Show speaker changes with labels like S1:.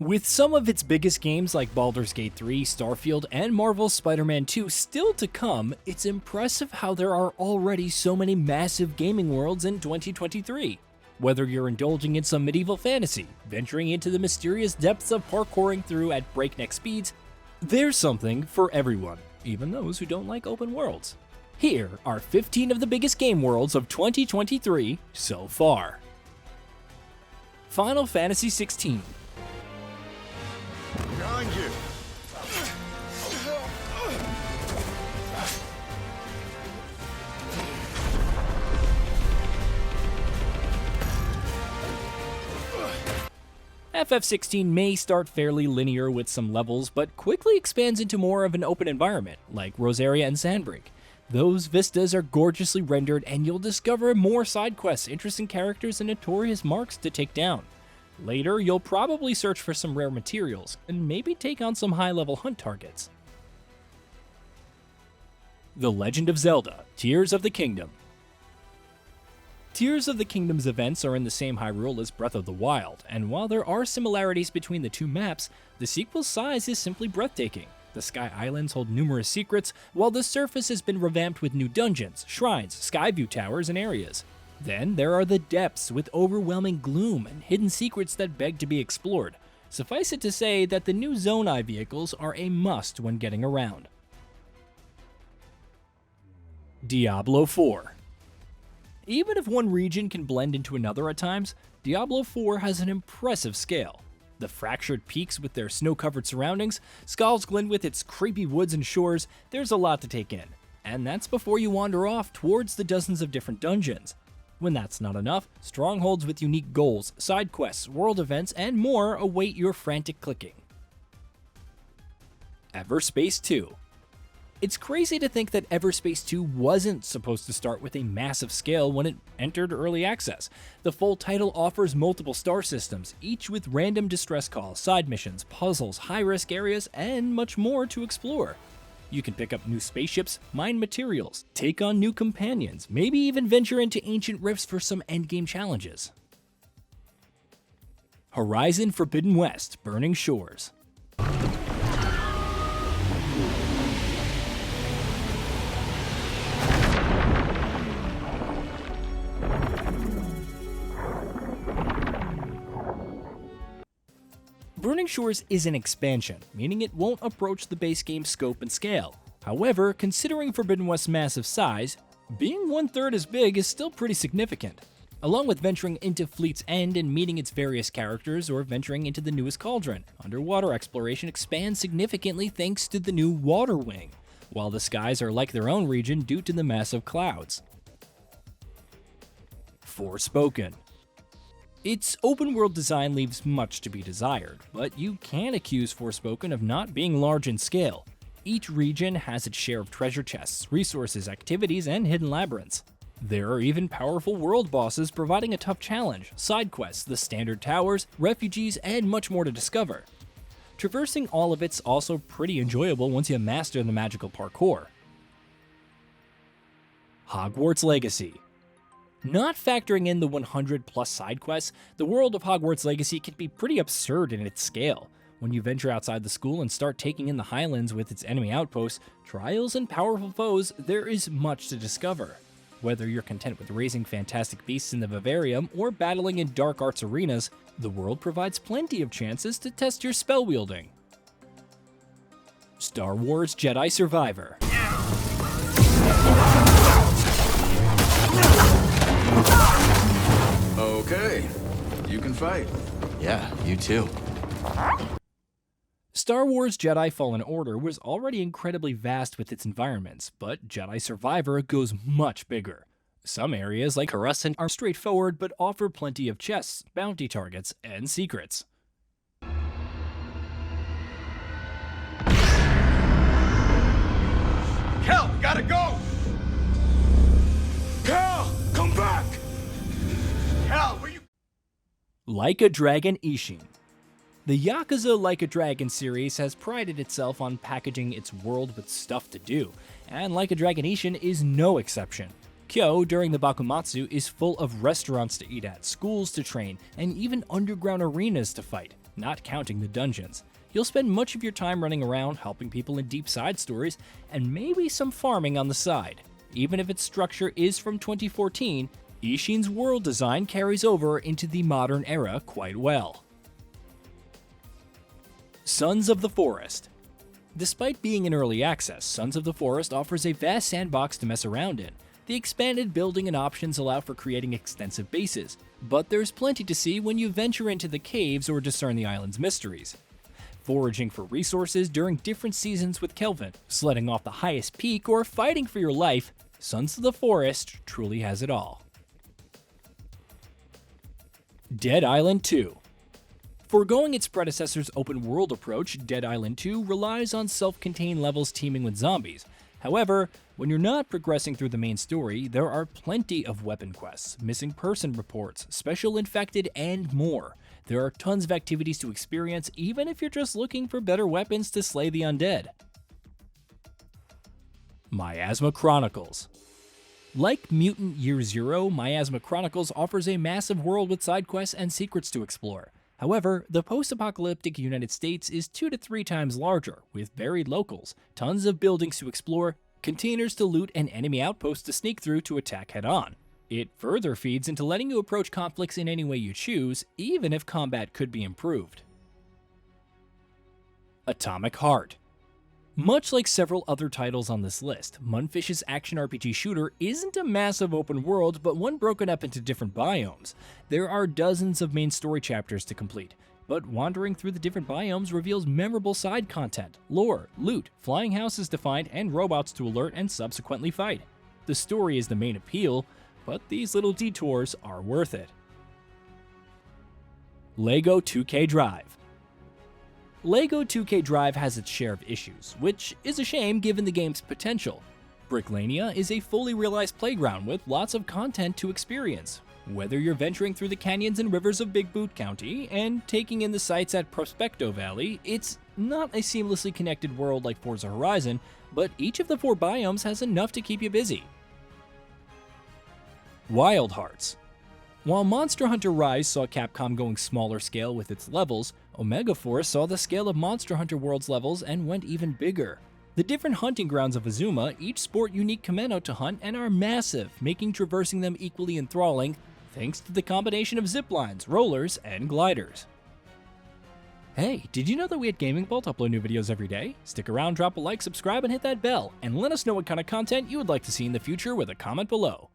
S1: With some of its biggest games like Baldur's Gate 3, Starfield, and Marvel's Spider-Man 2 still to come, it's impressive how there are already so many massive gaming worlds in 2023. Whether you're indulging in some medieval fantasy, venturing into the mysterious depths of parkouring through at breakneck speeds, there's something for everyone, even those who don't like open worlds. Here are 15 of the biggest game worlds of 2023 so far. Final Fantasy XVI.
S2: Behind you.
S1: FF16 may start fairly linear with some levels, but quickly expands into more of an open environment, like Rosaria and Sandbrink. Those vistas are gorgeously rendered, and you'll discover more side quests, interesting characters, and notorious marks to take down. Later, you'll probably search for some rare materials, and maybe take on some high-level hunt targets. The Legend of Zelda: Tears of the Kingdom. Tears of the Kingdom's events are in the same Hyrule as Breath of the Wild, and while there are similarities between the two maps, the sequel's size is simply breathtaking. The Sky Islands hold numerous secrets, while the surface has been revamped with new dungeons, shrines, skyview towers, and areas. Then there are the depths with overwhelming gloom and hidden secrets that beg to be explored. Suffice it to say that the new Zonai vehicles are a must when getting around. Diablo 4. Even if one region can blend into another at times, Diablo 4 has an impressive scale. The fractured peaks with their snow-covered surroundings, Skull's Glen with its creepy woods and shores, there's a lot to take in. And that's before you wander off towards the dozens of different dungeons. When that's not enough, strongholds with unique goals, side quests, world events, and more await your frantic clicking. EVERSPACE 2. It's crazy to think that EVERSPACE 2 wasn't supposed to start with a massive scale when it entered early access. The full title offers multiple star systems, each with random distress calls, side missions, puzzles, high-risk areas, and much more to explore. You can pick up new spaceships, mine materials, take on new companions, maybe even venture into ancient rifts for some endgame challenges. Horizon Forbidden West: Burning Shores. Burning Shores is an expansion, meaning it won't approach the base game's scope and scale. However, considering Forbidden West's massive size, being 1/3 as big is still pretty significant. Along with venturing into Fleet's End and meeting its various characters, or venturing into the newest cauldron, underwater exploration expands significantly thanks to the new Water Wing, while the skies are like their own region due to the massive clouds. Forspoken. Its open-world design leaves much to be desired, but you can accuse Forspoken of not being large in scale. Each region has its share of treasure chests, resources, activities, and hidden labyrinths. There are even powerful world bosses providing a tough challenge, side quests, the standard towers, refugees, and much more to discover. Traversing all of it's also pretty enjoyable once you master the magical parkour. Hogwarts Legacy. Not factoring in the 100+ side quests, the world of Hogwarts Legacy can be pretty absurd in its scale. When you venture outside the school and start taking in the Highlands with its enemy outposts, trials, and powerful foes, there is much to discover. Whether you're content with raising fantastic beasts in the Vivarium or battling in dark arts arenas, the world provides plenty of chances to test your spell wielding. Star Wars Jedi Survivor.
S2: Okay, you can fight.
S3: Yeah, you too.
S1: Star Wars Jedi Fallen Order was already incredibly vast with its environments, but Jedi Survivor goes much bigger. Some areas, like Coruscant, are straightforward but offer plenty of chests, bounty targets, and secrets.
S2: Cal, gotta go! Cal, come back! Cal, where you...
S1: Like a Dragon ISHIN. The Yakuza Like a Dragon series has prided itself on packaging its world with stuff to do, and Like a Dragon ISHIN is no exception. Kyo, during the Bakumatsu, is full of restaurants to eat at, schools to train, and even underground arenas to fight. not counting the dungeons. You'll spend much of your time running around, helping people in deep side stories, and maybe some farming on the side. Even if its structure is from 2014, ISHIN's world design carries over into the modern era quite well. Sons of the Forest. Despite being in early access, Sons of the Forest offers a vast sandbox to mess around in. The expanded building and options allow for creating extensive bases, but there's plenty to see when you venture into the caves or discern the island's mysteries. Foraging for resources during different seasons with Kelvin, sledding off the highest peak, or fighting for your life, Sons of the Forest truly has it all. Dead Island 2. Foregoing its predecessor's open-world approach, Dead Island 2 relies on self-contained levels teeming with zombies. However, when you're not progressing through the main story, there are plenty of weapon quests, missing person reports, special infected, and more. There are tons of activities to experience even if you're just looking for better weapons to slay the undead. Miasma Chronicles. Like Mutant Year Zero, Miasma Chronicles offers a massive world with side quests and secrets to explore. However, the post-apocalyptic United States is 2 to 3 times larger, with buried locals, tons of buildings to explore, containers to loot, and enemy outposts to sneak through to attack head-on. It further feeds into letting you approach conflicts in any way you choose, even if combat could be improved. Atomic Heart. Much like several other titles on this list, Mundfish's action RPG shooter isn't a massive open world, but one broken up into different biomes. There are dozens of main story chapters to complete, but wandering through the different biomes reveals memorable side content, lore, loot, flying houses to find, and robots to alert and subsequently fight. The story is the main appeal, but these little detours are worth it. LEGO 2K Drive. LEGO 2K Drive has its share of issues, which is a shame given the game's potential. Bricklania is a fully realized playground with lots of content to experience. Whether you're venturing through the canyons and rivers of Big Boot County and taking in the sights at Prospecto Valley, it's not a seamlessly connected world like Forza Horizon, but each of the 4 biomes has enough to keep you busy. Wild Hearts. While Monster Hunter Rise saw Capcom going smaller scale with its levels, Omega Force saw the scale of Monster Hunter World's levels and went even bigger. The different hunting grounds of Azuma each sport unique kimono to hunt and are massive, making traversing them equally enthralling thanks to the combination of ziplines, rollers, and gliders. Hey, did you know that we at GamingBolt upload new videos every day? Stick around, drop a like, subscribe, and hit that bell, and let us know what kind of content you would like to see in the future with a comment below.